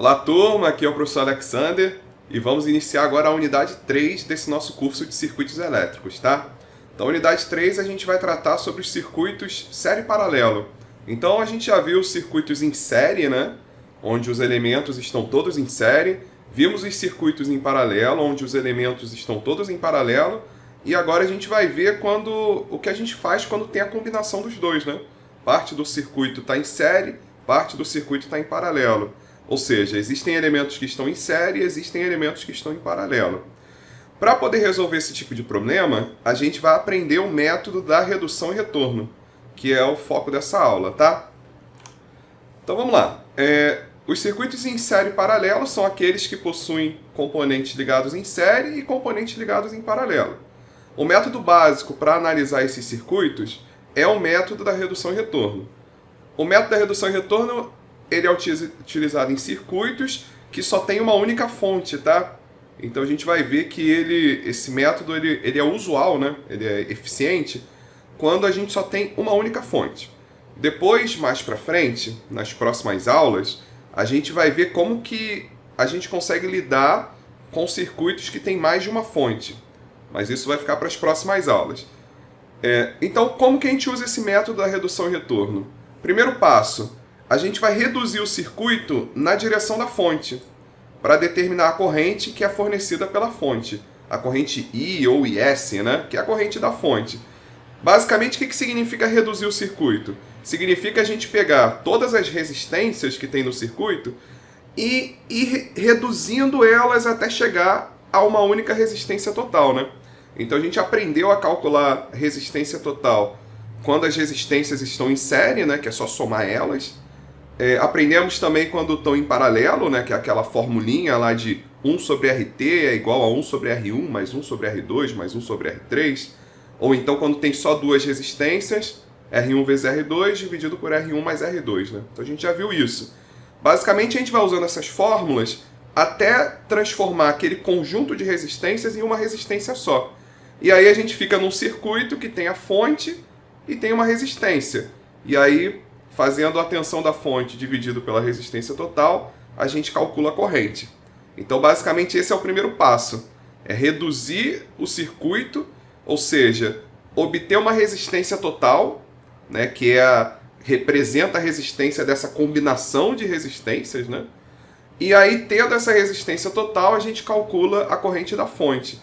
Olá, turma, aqui é o professor Alexander e vamos iniciar agora a unidade 3 desse nosso curso de circuitos elétricos, tá? Então, unidade 3 a gente vai tratar sobre os circuitos série e paralelo. Então, a gente já viu os circuitos em série, né? Onde os elementos estão todos em série. Vimos os circuitos em paralelo, onde os elementos estão todos em paralelo. E agora a gente vai ver o que a gente faz quando tem a combinação dos dois, né? Parte do circuito está em série, parte do circuito está em paralelo. Ou seja, existem elementos que estão em série e existem elementos que estão em paralelo. Para poder resolver esse tipo de problema, a gente vai aprender o método da redução e retorno, que é o foco dessa aula, tá? Então vamos lá. Os circuitos em série e paralelo são aqueles que possuem componentes ligados em série e componentes ligados em paralelo. O método básico para analisar esses circuitos é o método da redução e retorno. O método da redução e retorno ele é utilizado em circuitos que só tem uma única fonte, tá? Então a gente vai ver que esse método ele é usual, né? Ele é eficiente quando a gente só tem uma única fonte. Depois, mais para frente, nas próximas aulas, a gente vai ver como que a gente consegue lidar com circuitos que tem mais de uma fonte. Mas isso vai ficar para as próximas aulas. Então, como que a gente usa esse método da redução e retorno? Primeiro passo, a gente vai reduzir o circuito na direção da fonte, para determinar a corrente que é fornecida pela fonte. A corrente I ou IS, né? Que é a corrente da fonte. Basicamente, o que significa reduzir o circuito? Significa a gente pegar todas as resistências que tem no circuito e ir reduzindo elas até chegar a uma única resistência total, né? Então a gente aprendeu a calcular resistência total quando as resistências estão em série, né? Que é só somar elas. Aprendemos também quando estão em paralelo, né, que é aquela formulinha lá de 1 sobre RT é igual a 1 sobre R1 mais 1 sobre R2 mais 1 sobre R3. Ou então quando tem só duas resistências, R1 vezes R2 dividido por R1 mais R2. Né? Então a gente já viu isso. Basicamente a gente vai usando essas fórmulas até transformar aquele conjunto de resistências em uma resistência só. E aí a gente fica num circuito que tem a fonte e tem uma resistência. E aí, fazendo a tensão da fonte dividido pela resistência total, a gente calcula a corrente. Então, basicamente, esse é o primeiro passo. É reduzir o circuito, ou seja, obter uma resistência total, né, que representa a resistência dessa combinação de resistências, né? E aí, tendo essa resistência total, a gente calcula a corrente da fonte.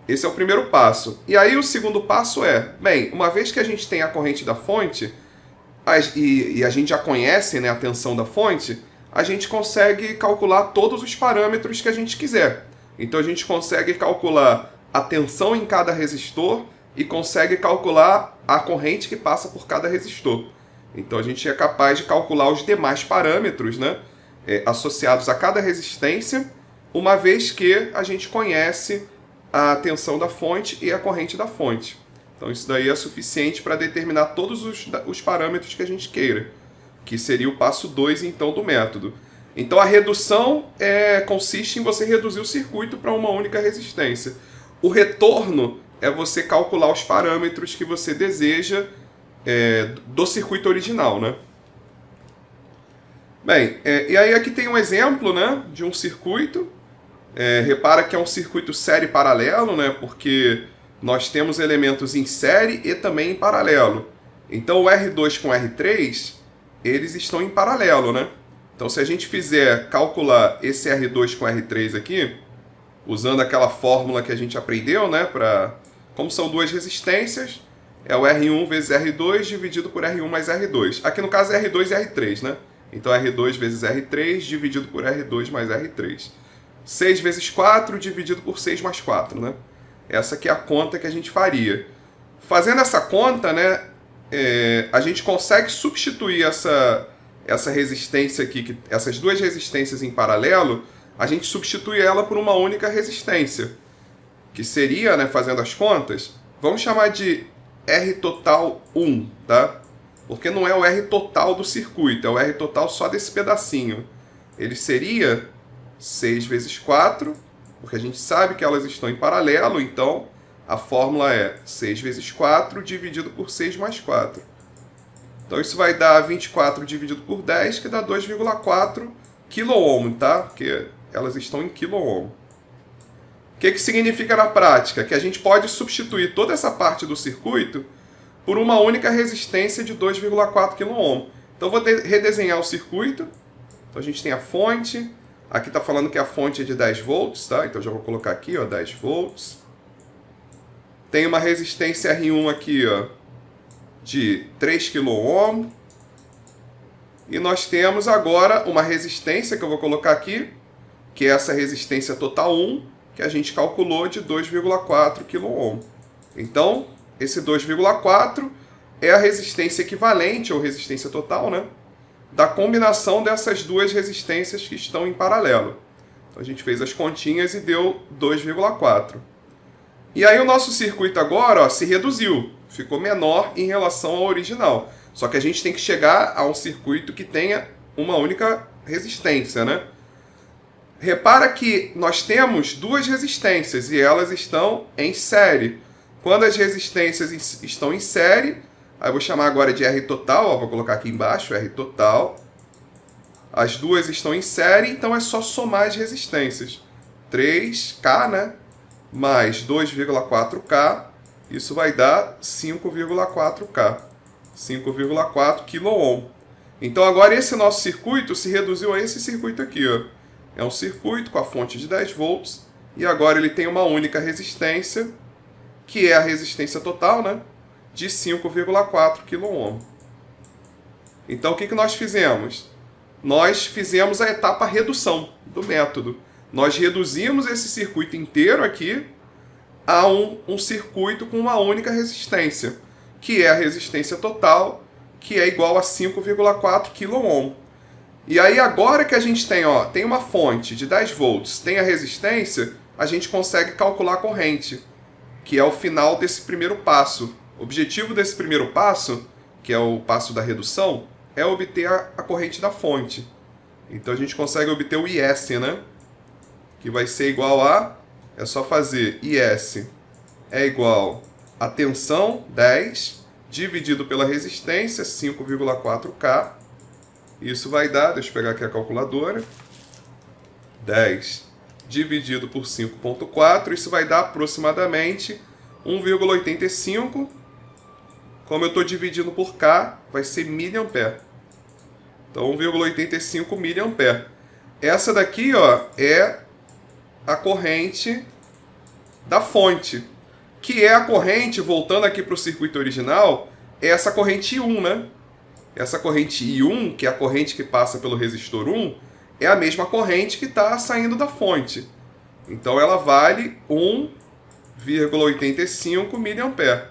Esse é o primeiro passo. E aí, o segundo passo bem, uma vez que a gente tem a corrente da fonte, e a gente já conhece, né, a tensão da fonte, a gente consegue calcular todos os parâmetros que a gente quiser. Então a gente consegue calcular a tensão em cada resistor e consegue calcular a corrente que passa por cada resistor. Então a gente é capaz de calcular os demais parâmetros, né, associados a cada resistência, uma vez que a gente conhece a tensão da fonte e a corrente da fonte. Então isso daí é suficiente para determinar todos os parâmetros que a gente queira, que seria o passo 2 então do método. Então a redução consiste em você reduzir o circuito para uma única resistência. O retorno é você calcular os parâmetros que você deseja do circuito original, né? Bem, e aí aqui tem um exemplo, né, de um circuito. Repara que é um circuito série paralelo, né, porque nós temos elementos em série e também em paralelo. Então o R2 com o R3, eles estão em paralelo, né? Então se a gente fizer calcular esse R2 com o R3 aqui, usando aquela fórmula que a gente aprendeu, né? Como são duas resistências, é o R1 vezes R2 dividido por R1 mais R2. Aqui no caso é R2 e R3, né? Então R2 vezes R3 dividido por R2 mais R3. 6 vezes 4 dividido por 6 mais 4, né? Essa aqui é a conta que a gente faria. Fazendo essa conta, né, a gente consegue substituir essa resistência aqui, essas duas resistências em paralelo, a gente substitui ela por uma única resistência, que seria, né, fazendo as contas, vamos chamar de R total 1, tá? Porque não é o R total do circuito, é o R total só desse pedacinho. Ele seria 6 vezes 4, porque a gente sabe que elas estão em paralelo, então a fórmula é 6 vezes 4 dividido por 6 mais 4. Então isso vai dar 24 dividido por 10, que dá 2,4 quiloohm, tá? Porque elas estão em quiloohm. O que significa na prática? Que a gente pode substituir toda essa parte do circuito por uma única resistência de 2,4 kΩ. Então, vou redesenhar o circuito. Então, a gente tem a fonte. Aqui está falando que a fonte é de 10 volts, tá? Então, já vou colocar aqui, ó, 10 volts. Tem uma resistência R1 aqui, ó, de 3 kΩ. E nós temos agora uma resistência que eu vou colocar aqui, que é essa resistência total 1, que a gente calculou de 2,4 kΩ. Então, esse 2,4 é a resistência equivalente, ou resistência total, né, da combinação dessas duas resistências que estão em paralelo. Então, a gente fez as continhas e deu 2,4. E aí o nosso circuito agora, ó, se reduziu, ficou menor em relação ao original. Só que a gente tem que chegar a um circuito que tenha uma única resistência, né? Repara que nós temos duas resistências e elas estão em série. Quando as resistências estão em série, aí eu vou chamar agora de R total, ó, vou colocar aqui embaixo, R total. As duas estão em série, então é só somar as resistências. 3K, né? Mais 2,4K, isso vai dar 5,4K. 5,4 kΩ. Então agora esse nosso circuito se reduziu a esse circuito aqui, ó. É um circuito com a fonte de 10 volts e agora ele tem uma única resistência, que é a resistência total, né, de 5,4 kΩ. Então o que nós fizemos? Nós fizemos a etapa redução do método. Nós reduzimos esse circuito inteiro aqui a um circuito com uma única resistência, que é a resistência total, que é igual a 5,4 kΩ. E aí agora que a gente tem, ó, tem uma fonte de 10 volts, tem a resistência, a gente consegue calcular a corrente, que é o final desse primeiro passo. O objetivo desse primeiro passo, que é o passo da redução, é obter a corrente da fonte. Então a gente consegue obter o IS, né? Que vai ser igual a... É só fazer IS é igual a tensão, 10, dividido pela resistência, 5,4K. Isso vai dar, deixa eu pegar aqui a calculadora, 10 dividido por 5,4, isso vai dar aproximadamente 1,85. Como eu estou dividindo por K, vai ser miliampere. Então, 1,85 miliampere. Essa daqui, ó, é a corrente da fonte, que é a corrente, voltando aqui para o circuito original, é essa corrente I1, né? Essa corrente I1, que é a corrente que passa pelo resistor 1, é a mesma corrente que está saindo da fonte. Então ela vale 1,85 miliampere.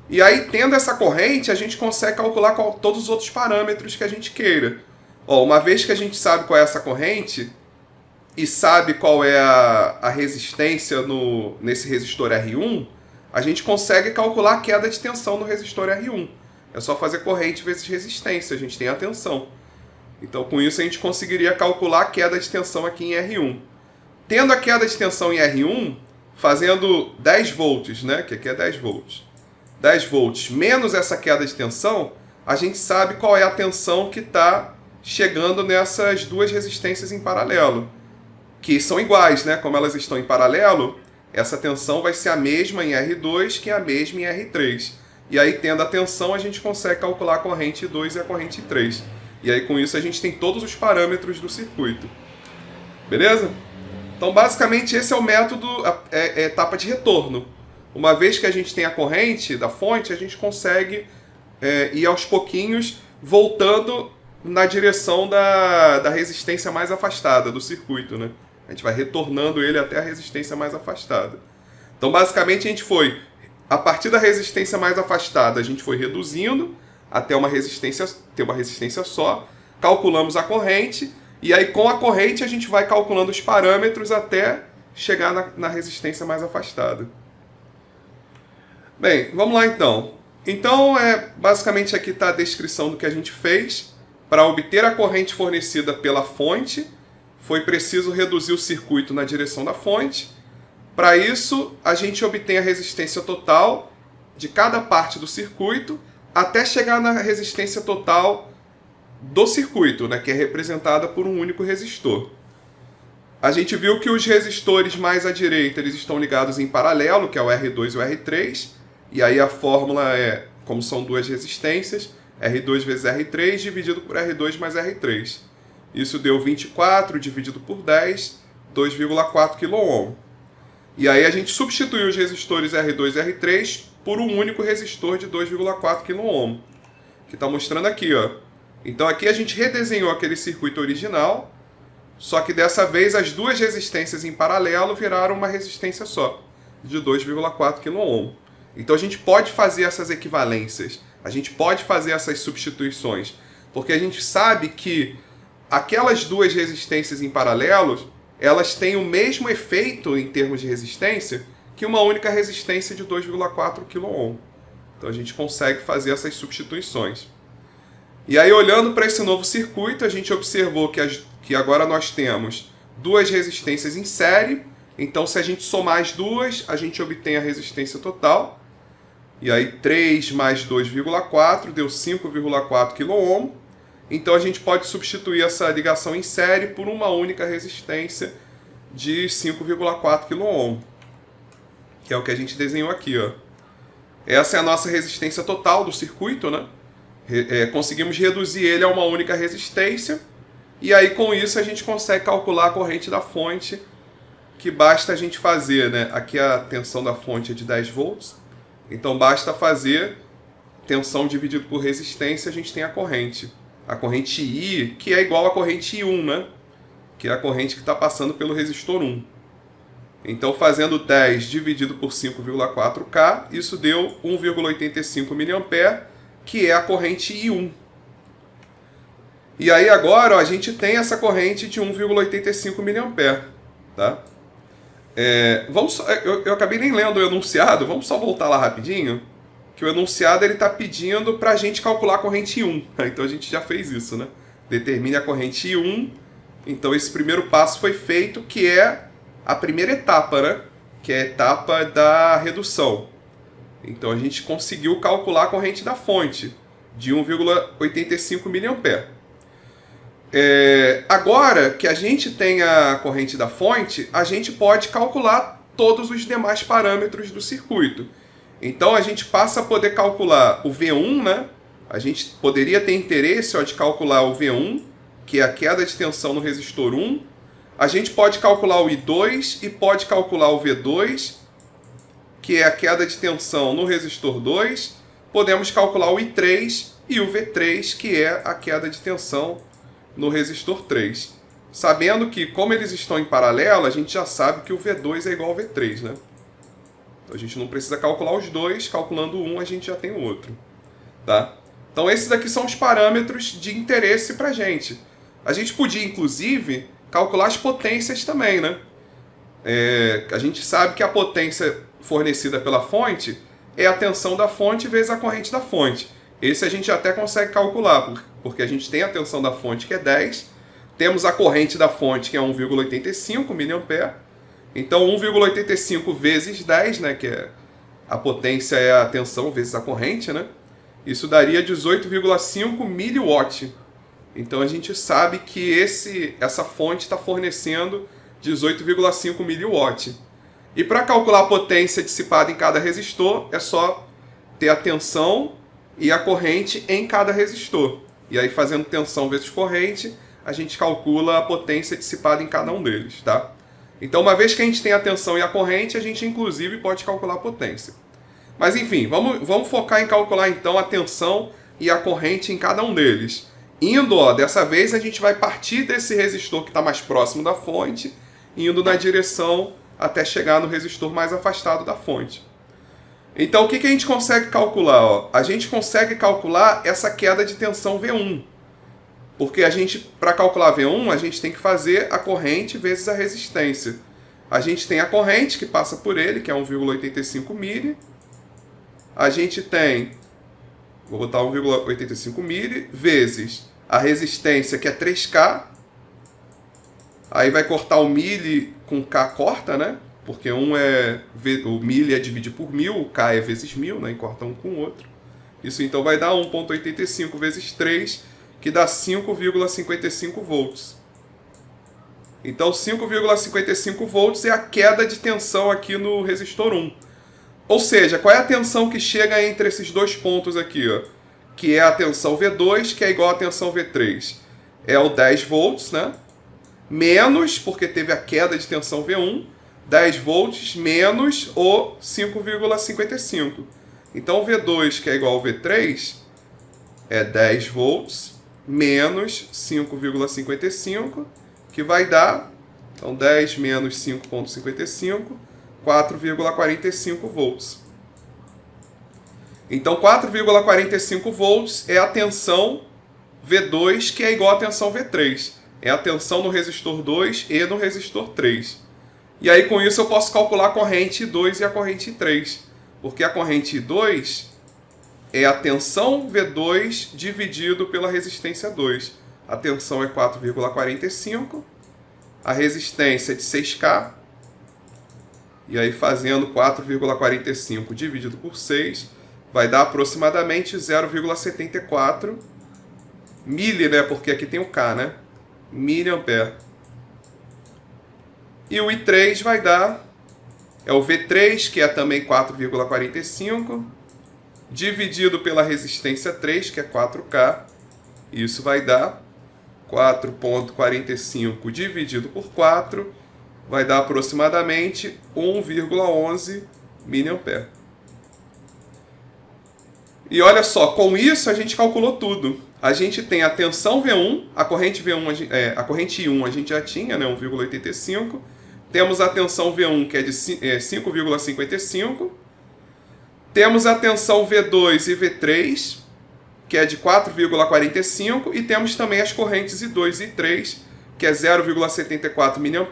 E aí, tendo essa corrente, a gente consegue calcular todos os outros parâmetros que a gente queira. Ó, uma vez que a gente sabe qual é essa corrente e sabe qual é a resistência nesse resistor R1, a gente consegue calcular a queda de tensão no resistor R1. É só fazer corrente vezes resistência, a gente tem a tensão. Então, com isso, a gente conseguiria calcular a queda de tensão aqui em R1. Tendo a queda de tensão em R1, fazendo 10 volts, né? Que aqui é 10 volts. 10 volts menos essa queda de tensão, a gente sabe qual é a tensão que está chegando nessas duas resistências em paralelo, que são iguais, né? Como elas estão em paralelo, essa tensão vai ser a mesma em R2 que a mesma em R3. E aí, tendo a tensão, a gente consegue calcular a corrente 2 e a corrente 3. E aí, com isso, a gente tem todos os parâmetros do circuito. Beleza? Então, basicamente, esse é o método, é a etapa de retorno. Uma vez que a gente tem a corrente da fonte, a gente consegue ir aos pouquinhos, voltando na direção da resistência mais afastada do circuito, né? A gente vai retornando ele até a resistência mais afastada. Então, basicamente, a gente foi... A partir da resistência mais afastada, a gente foi reduzindo até ter uma resistência só, calculamos a corrente, e aí com a corrente a gente vai calculando os parâmetros até chegar na resistência mais afastada. Bem, vamos lá então. Então, basicamente aqui está a descrição do que a gente fez. Para obter a corrente fornecida pela fonte, foi preciso reduzir o circuito na direção da fonte. Para isso, a gente obtém a resistência total de cada parte do circuito até chegar na resistência total do circuito, né, que é representada por um único resistor. A gente viu que os resistores mais à direita eles estão ligados em paralelo, que é o R2 e o R3, e aí a fórmula é, como são duas resistências, R2 vezes R3 dividido por R2 mais R3. Isso deu 24 dividido por 10, 2,4 kΩ. E aí a gente substituiu os resistores R2 e R3 por um único resistor de 2,4 kΩ, que está mostrando aqui, ó. Então aqui a gente redesenhou aquele circuito original, só que dessa vez as duas resistências em paralelo viraram uma resistência só, de 2,4 kΩ. Então a gente pode fazer essas equivalências, a gente pode fazer essas substituições, porque a gente sabe que aquelas duas resistências em paralelo, elas têm o mesmo efeito em termos de resistência que uma única resistência de 2,4 kΩ. Então a gente consegue fazer essas substituições. E aí, olhando para esse novo circuito, a gente observou que agora nós temos duas resistências em série. Então, se a gente somar as duas, a gente obtém a resistência total. E aí, 3 mais 2,4 deu 5,4 kΩ. Então, a gente pode substituir essa ligação em série por uma única resistência de 5,4 kΩ, que é o que a gente desenhou aqui, ó. Essa é a nossa resistência total do circuito, né? Conseguimos reduzir ele a uma única resistência, e aí com isso a gente consegue calcular a corrente da fonte, que basta a gente fazer, né? Aqui a tensão da fonte é de 10 volts, então basta fazer tensão dividido por resistência, a gente tem a corrente I, que é igual à corrente I1, né? Que é a corrente que está passando pelo resistor 1. Então, fazendo 10 dividido por 5,4K, isso deu 1,85 mA, que é a corrente I1. E aí agora ó, a gente tem essa corrente de 1,85 mA. Tá? Eu acabei nem lendo o enunciado, vamos só voltar lá rapidinho, que o enunciado está pedindo para a gente calcular a corrente I1. Então a gente já fez isso, né? Determine a corrente I1. Então esse primeiro passo foi feito, que é a primeira etapa, né? Que é a etapa da redução. Então a gente conseguiu calcular a corrente da fonte de 1,85 mA. Agora que a gente tem a corrente da fonte, a gente pode calcular todos os demais parâmetros do circuito. Então a gente passa a poder calcular o V1, né? A gente poderia ter interesse de calcular o V1, que é a queda de tensão no resistor 1. A gente pode calcular o I2 e pode calcular o V2, que é a queda de tensão no resistor 2. Podemos calcular o I3 e o V3, que é a queda de tensão no resistor 3. Sabendo que, como eles estão em paralelo, a gente já sabe que o V2 é igual ao V3, né? Então a gente não precisa calcular os dois, calculando um a gente já tem o outro. Tá? Então esses daqui são os parâmetros de interesse para a gente. A gente podia, inclusive, calcular as potências também, né? A gente sabe que a potência fornecida pela fonte é a tensão da fonte vezes a corrente da fonte. Esse a gente até consegue calcular, porque a gente tem a tensão da fonte, que é 10, temos a corrente da fonte, que é 1,85 mA, então 1,85 vezes 10, né, que é a potência é a tensão vezes a corrente, né? Isso daria 18,5 mW. Então a gente sabe que essa fonte está fornecendo 18,5 mW. E para calcular a potência dissipada em cada resistor, é só ter a tensão e a corrente em cada resistor. E aí, fazendo tensão vezes corrente, a gente calcula a potência dissipada em cada um deles. Tá? Então, uma vez que a gente tem a tensão e a corrente, a gente inclusive pode calcular a potência. Mas enfim, vamos focar em calcular então a tensão e a corrente em cada um deles. Indo, dessa vez a gente vai partir desse resistor que está mais próximo da fonte, indo na direção até chegar no resistor mais afastado da fonte. Então o que a gente consegue calcular? A gente consegue calcular essa queda de tensão V1. Porque para calcular V1, a gente tem que fazer a corrente vezes a resistência. A gente tem a corrente que passa por ele, que é 1,85 mili. A gente tem, vou botar 1,85 mili, vezes a resistência, que é 3K. Aí vai cortar o mili com K, corta, né? Porque o mili é dividido por 1000, o K é vezes 1000, né? E corta um com o outro. Isso então vai dar 1,85 vezes 3, que dá 5,55 volts. Então 5,55 volts é a queda de tensão aqui no resistor 1. Ou seja, qual é a tensão que chega entre esses dois pontos aqui, ó? Que é a tensão V2, que é igual à tensão V3. É o 10 volts, né? Menos, porque teve a queda de tensão V1, 10 volts menos o 5,55. Então V2, que é igual ao V3, é 10 volts menos 5,55, que vai dar, então 10 menos 5,55, 4,45 volts. Então 4,45 volts é a tensão V2, que é igual à tensão V3. É a tensão no resistor 2 e no resistor 3. E aí com isso eu posso calcular a corrente 2 e a corrente 3. Porque a corrente 2 é a tensão V2 dividido pela resistência 2. A tensão é 4,45. A resistência é de 6K. E aí fazendo 4,45 dividido por 6, vai dar aproximadamente 0,74 mili, né? Porque aqui tem o K, né? Miliampere. E o I3 vai dar, é o V3, que é também 4,45, dividido pela resistência 3, que é 4K. Isso vai dar 4,45 dividido por 4, vai dar aproximadamente 1,11 miliampere. E olha só, com isso a gente calculou tudo. A gente tem a tensão V1, a corrente V1, a corrente I1 a gente já tinha, né, 1,85. Temos a tensão V1, que é de 5,55. Temos a tensão V2 e V3, que é de 4,45. E temos também as correntes I2 e I3, que é 0,74 mA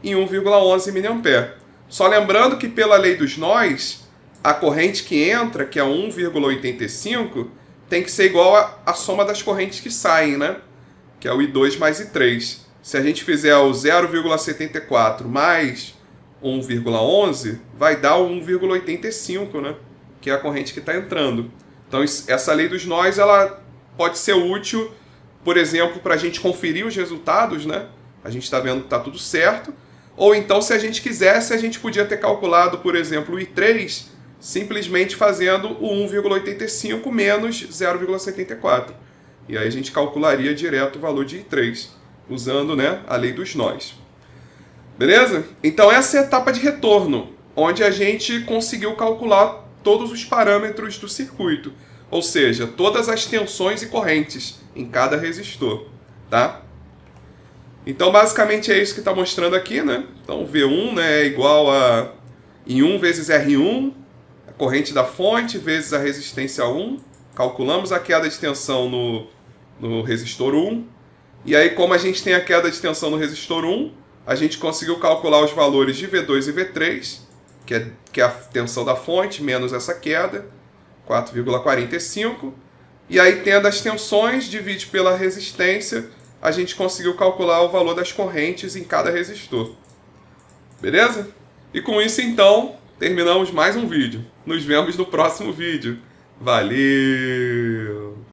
e 1,11 mA. Só lembrando que pela lei dos nós, a corrente que entra, que é 1,85, tem que ser igual à soma das correntes que saem, né? Que é o I2 mais I3. Se a gente fizer o 0,74 mais 1,11, vai dar o 1,85, né? Que é a corrente que está entrando. Então, essa lei dos nós, ela pode ser útil, por exemplo, para a gente conferir os resultados, né? A gente está vendo que está tudo certo. Ou então, se a gente quisesse, a gente podia ter calculado, por exemplo, o I3, simplesmente fazendo o 1,85 menos 0,74. E aí a gente calcularia direto o valor de I3, usando, né, a lei dos nós. Beleza? Então essa é a etapa de retorno, onde a gente conseguiu calcular todos os parâmetros do circuito. Ou seja, todas as tensões e correntes em cada resistor. Tá? Então basicamente é isso que está mostrando aqui, né? Então V1, né, é igual a I1 vezes R1, corrente da fonte vezes a resistência 1, calculamos a queda de tensão no resistor 1, e aí como a gente tem a queda de tensão no resistor 1, a gente conseguiu calcular os valores de V2 e V3, que é a tensão da fonte menos essa queda, 4,45, e aí tendo as tensões, divide pela resistência, a gente conseguiu calcular o valor das correntes em cada resistor. Beleza? E com isso então, terminamos mais um vídeo. Nos vemos no próximo vídeo. Valeu!